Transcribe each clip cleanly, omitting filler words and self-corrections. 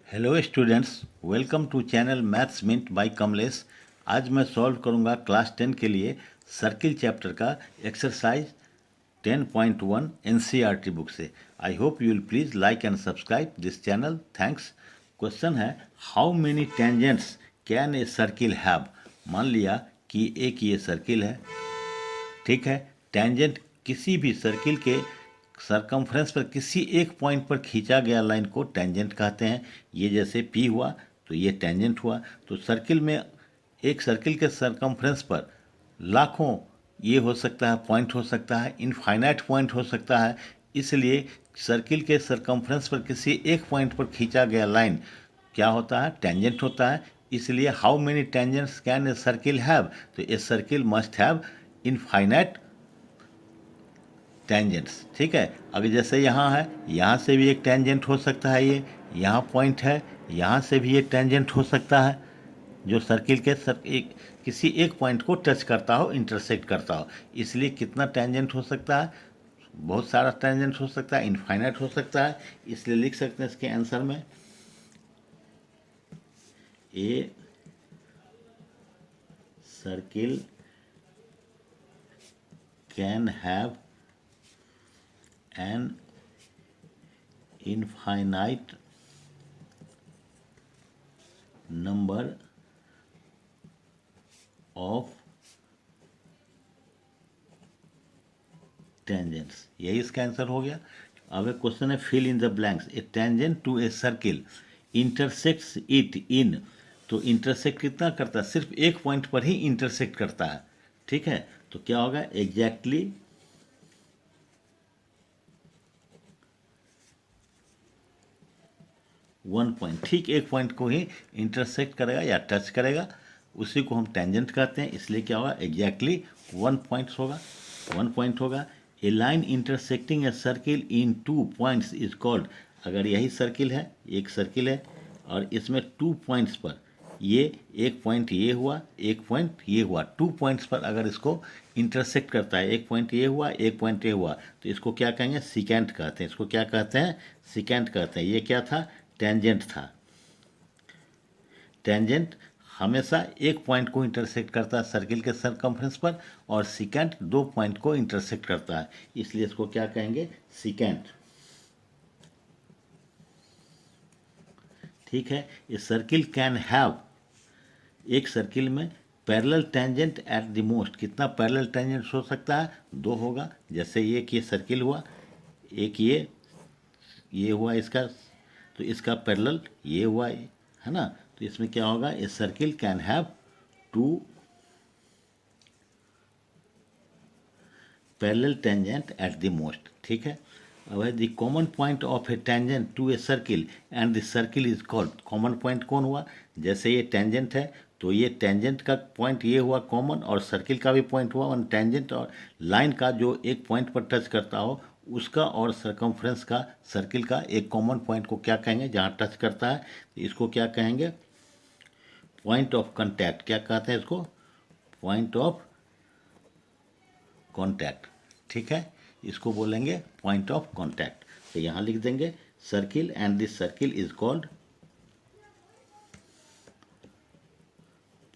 Hello students, welcome to channel maths mint by Kamlesh. आज मैं solve करूंगा क्लास 10 के लिए सर्किल चैप्टर का एक्सरसाइज 10.1 एनसीईआरटी बुक से। I hope you will please like and subscribe this channel. Thanks. Question है, how many tangents can a circle have. मान लिया कि एक ये सर्किल है, ठीक है। टेंजेंट किसी भी सर्किल के सरकमफ्रेंस पर किसी एक पॉइंट पर खींचा गया लाइन को टेंजेंट कहते हैं। ये जैसे पी हुआ तो ये टेंजेंट हुआ। तो सर्किल में एक सर्किल के सरकमफ्रेंस पर लाखों ये हो सकता है, पॉइंट हो सकता है, इनफाइनाइट पॉइंट हो सकता है। इसलिए सर्किल के सरकमफ्रेंस पर किसी एक पॉइंट पर खींचा गया लाइन क्या होता है, टेंजेंट होता है। इसलिए how many tangents can a circle have, तो a circle must have infinite tangents, ठीक है। अगर जैसे यहाँ है, यहाँ से भी एक टेंजेंट हो सकता है, ये यहाँ पॉइंट है, यहाँ से भी एक टेंजेंट हो सकता है जो सर्किल के किसी एक पॉइंट को टच करता हो, इंटरसेक्ट करता हो। इसलिए कितना टेंजेंट हो सकता है, बहुत सारा टेंजेंट हो सकता है, इनफाइनाइट हो सकता है। इसलिए लिख सकते हैं इसके आंसर में ए circle can have an infinite number of tangents। यही इसका आंसर हो गया। अब एक क्वेश्चन है, fill in the blanks. A tangent to a circle intersects it in. तो इंटरसेक्ट कितना करता है, सिर्फ एक पॉइंट पर ही इंटरसेक्ट करता है, ठीक है। तो क्या होगा, एग्जैक्टली वन पॉइंट, ठीक एक पॉइंट को ही इंटरसेक्ट करेगा या टच करेगा, उसी को हम टेंजेंट कहते हैं। इसलिए क्या होगा, एग्जैक्टली वन पॉइंट होगा, वन पॉइंट होगा। A line intersecting a circle in two points is called. अगर यही सर्किल है, एक सर्किल है और इसमें टू पॉइंट्स पर, ये एक पॉइंट ये हुआ, एक पॉइंट ये हुआ, टू पॉइंट्स पर अगर इसको इंटरसेक्ट करता है, एक पॉइंट ये हुआ, एक पॉइंट ये हुआ, तो इसको क्या कहेंगे, सिकेंट कहते हैं। इसको क्या कहते हैं, सिकेंट कहते हैं। ये क्या था, टेंजेंट था। टेंजेंट हमेशा एक पॉइंट को इंटरसेक्ट करता है सर्किल के सरकमफ्रेंस पर, और सिकेंट दो पॉइंट को इंटरसेक्ट करता है। इसलिए इसको क्या कहेंगे, सिकेंट, ठीक है। ये सर्किल कैन हैव, एक सर्किल में parallel tangent at the most, कितना पैरेलल टेंजेंट हो सकता है, दो होगा। जैसे ये सर्किल हुआ, एक ये हुआ इसका, तो इसका पैरेलल ये हुआ, है ना। तो इसमें क्या होगा, a circle can have two parallel tangent at the most, ठीक है। अब है the common point of a tangent to a circle and the circle is called. Common point कौन हुआ, जैसे ये टेंजेंट है तो ये टेंजेंट का पॉइंट ये हुआ कॉमन, और सर्किल का भी पॉइंट हुआ। और टेंजेंट और लाइन का जो एक पॉइंट पर टच करता हो उसका और सरकमफ्रेंस का, सर्किल का एक कॉमन पॉइंट को क्या कहेंगे, जहाँ टच करता है, तो इसको क्या कहेंगे, पॉइंट ऑफ कॉन्टैक्ट। क्या कहते हैं इसको, पॉइंट ऑफ कॉन्टैक्ट, ठीक है। इसको बोलेंगे पॉइंट ऑफ कॉन्टैक्ट। तो यहाँ लिख देंगे circle and this circle is called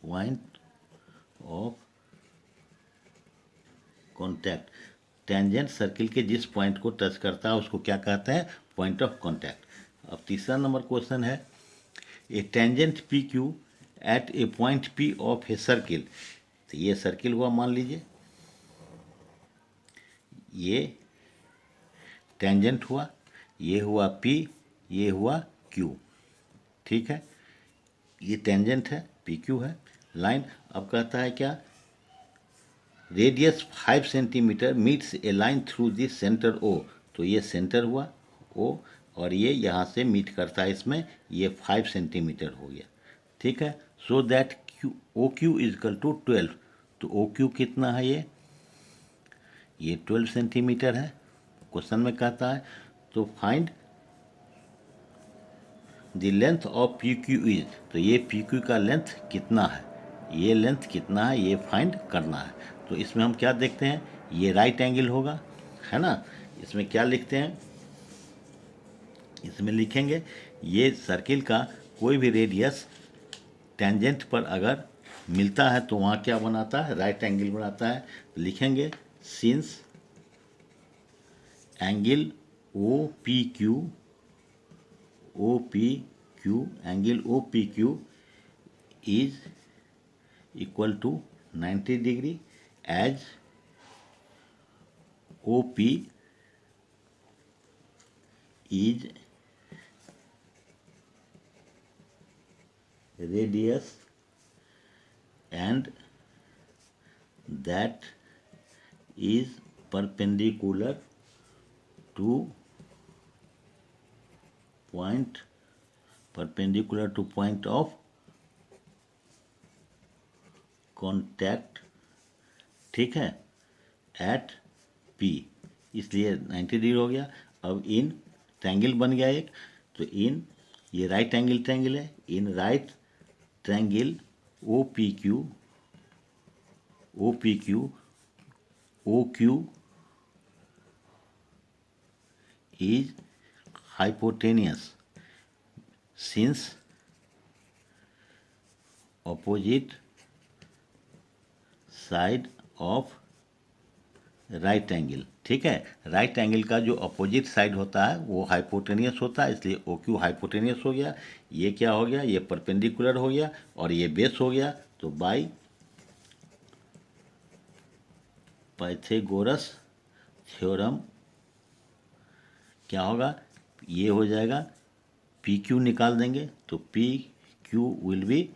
point of contact. Tangent circle के जिस पॉइंट को टच करता है उसको क्या कहते हैं, पॉइंट ऑफ कॉन्टैक्ट। अब तीसरा नंबर क्वेश्चन है, a tangent P Q at a point P of a circle. तो ये सर्किल हुआ, मान लीजिए ये टेंजेंट हुआ, ये हुआ P, ये हुआ Q, ठीक है। ये टेंजेंट है, PQ है लाइन। अब कहता है क्या, radius 5 centimetre meets A line through this centre O। तो ये सेंटर हुआ O, और ये यहाँ से मीट करता है इसमें, ये 5 सेंटीमीटर हो गया, ठीक है। So that OQ is equal to 12। तो OQ कितना है, ये 12 सेंटीमीटर है, क्वेश्चन में कहता है। तो find the length of P Q is. तो ये पी क्यू का लेंथ कितना है, ये लेंथ कितना है, ये फाइंड करना है। तो इसमें हम क्या देखते हैं, ये राइट एंगल होगा, है ना। इसमें क्या लिखते हैं, इसमें लिखेंगे ये सर्किल का कोई भी रेडियस टेंजेंट पर अगर मिलता है तो वहाँ क्या बनाता है, राइट एंगल बनाता है। तो लिखेंगे since angle O P Q is equal to 90 degree as O P is radius and that is perpendicular to point of contact, ठीक है, एट P, इसलिए 90 डिग्री हो गया। अब इन ट्रायंगल बन गया एक, तो इन ये राइट एंगल ट्रायंगल है, in right triangle O P Q O Q is hypotenuse since opposite side of right angle, ठीक है। राइट एंगल का जो अपोजिट साइड होता है वो हाइपोटेनियस होता है, इसलिए ओ क्यू हाइपोटेनियस हो गया। ये क्या हो गया, ये परपेंडिकुलर हो गया और ये बेस हो गया। तो बाय पाइथागोरस थ्योरम क्या होगा, ये हो जाएगा पी क्यू निकाल देंगे तो P Q will be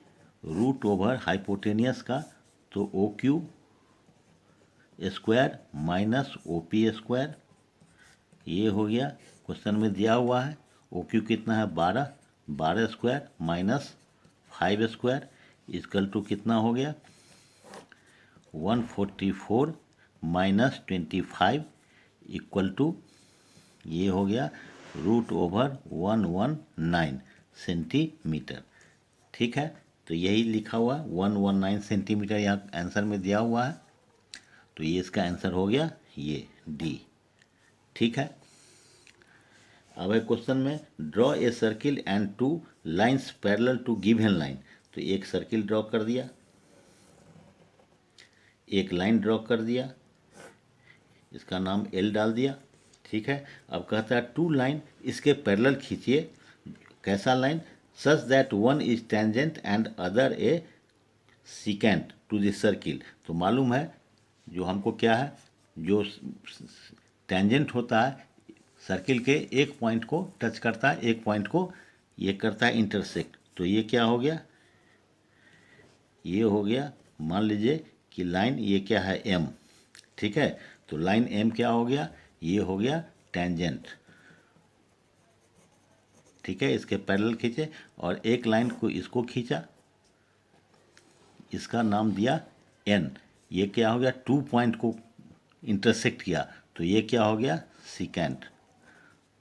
root over hypotenuse का, तो O Q square minus O P square, ये हो गया। क्वेश्चन में दिया हुआ है ओ क्यू कितना है 12, 12 square minus 5 square equal to कितना हो गया 144 माइनस 25 इक्वल टू ये हो गया रूट ओवर 119 सेंटीमीटर, ठीक है। तो यही लिखा हुआ 119 सेंटीमीटर यहाँ आंसर में दिया हुआ है, तो ये इसका आंसर हो गया ये डी, ठीक है। अब एक क्वेश्चन में draw a circle and two lines parallel to given line, तो एक सर्किल ड्रॉ कर दिया, एक लाइन ड्रॉ कर दिया, इसका नाम एल डाल दिया, ठीक है। अब कहता है टू लाइन इसके पैरेलल खींचिए, कैसा line, such that one is tangent and other a secant to this circle. तो मालूम है जो हमको क्या है, जो टेंजेंट होता है सर्किल के एक पॉइंट को टच करता है, एक पॉइंट को ये करता है इंटरसेक्ट, तो ये क्या हो गया, ये हो गया मान लीजिए कि लाइन ये क्या है एम, ठीक है। तो लाइन एम क्या हो गया, ये हो गया टेंजेंट, ठीक है। इसके पैरेलल खींचे और एक लाइन को इसको खींचा, इसका नाम दिया एन, ये क्या हो गया टू पॉइंट को इंटरसेक्ट किया, तो ये क्या हो गया सिकेंट,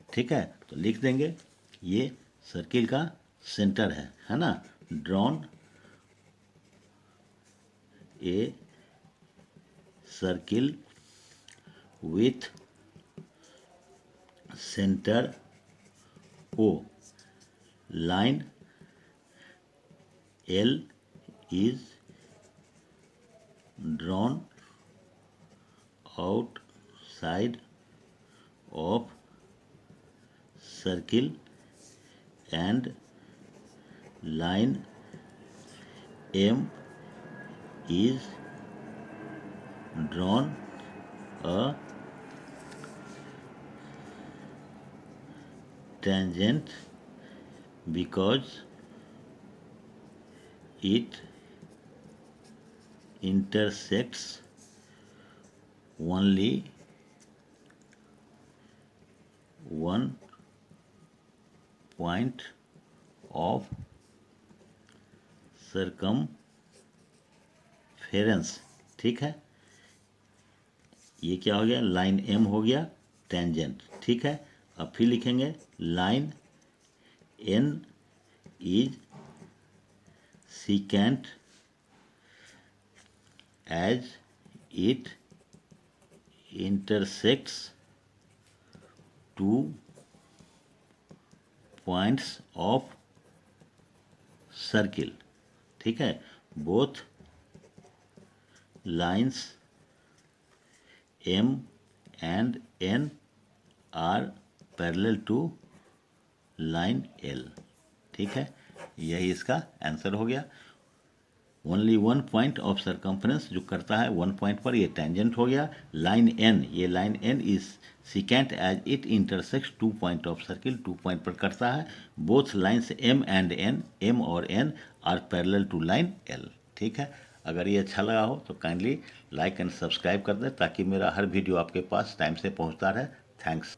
ठीक है। तो लिख देंगे ये सर्किल का सेंटर है ना, drawn a circle with centre O, line L is drawn outside of circle and line M is drawn a tangent because it intersects only one point of circumference, ठीक है। ये क्या हो गया लाइन एम हो गया टेंजेंट, ठीक है। अब फिर लिखेंगे line N is secant as it intersects two points of circle, ठीक है, both lines M and N are parallel to line L, ठीक है, यही इसका आंसर हो गया। Only one point of circumference जो करता है वन पॉइंट पर, ये टेंजेंट हो गया। लाइन N, ये line N is secant as it intersect two point of circle, two point पर करता है। Both lines M and N, M और N are parallel to line L, ठीक है। अगर ये अच्छा लगा हो तो काइंडली लाइक एंड सब्सक्राइब कर दें ताकि मेरा हर वीडियो आपके पास टाइम से पहुंचता रहे। थैंक्स।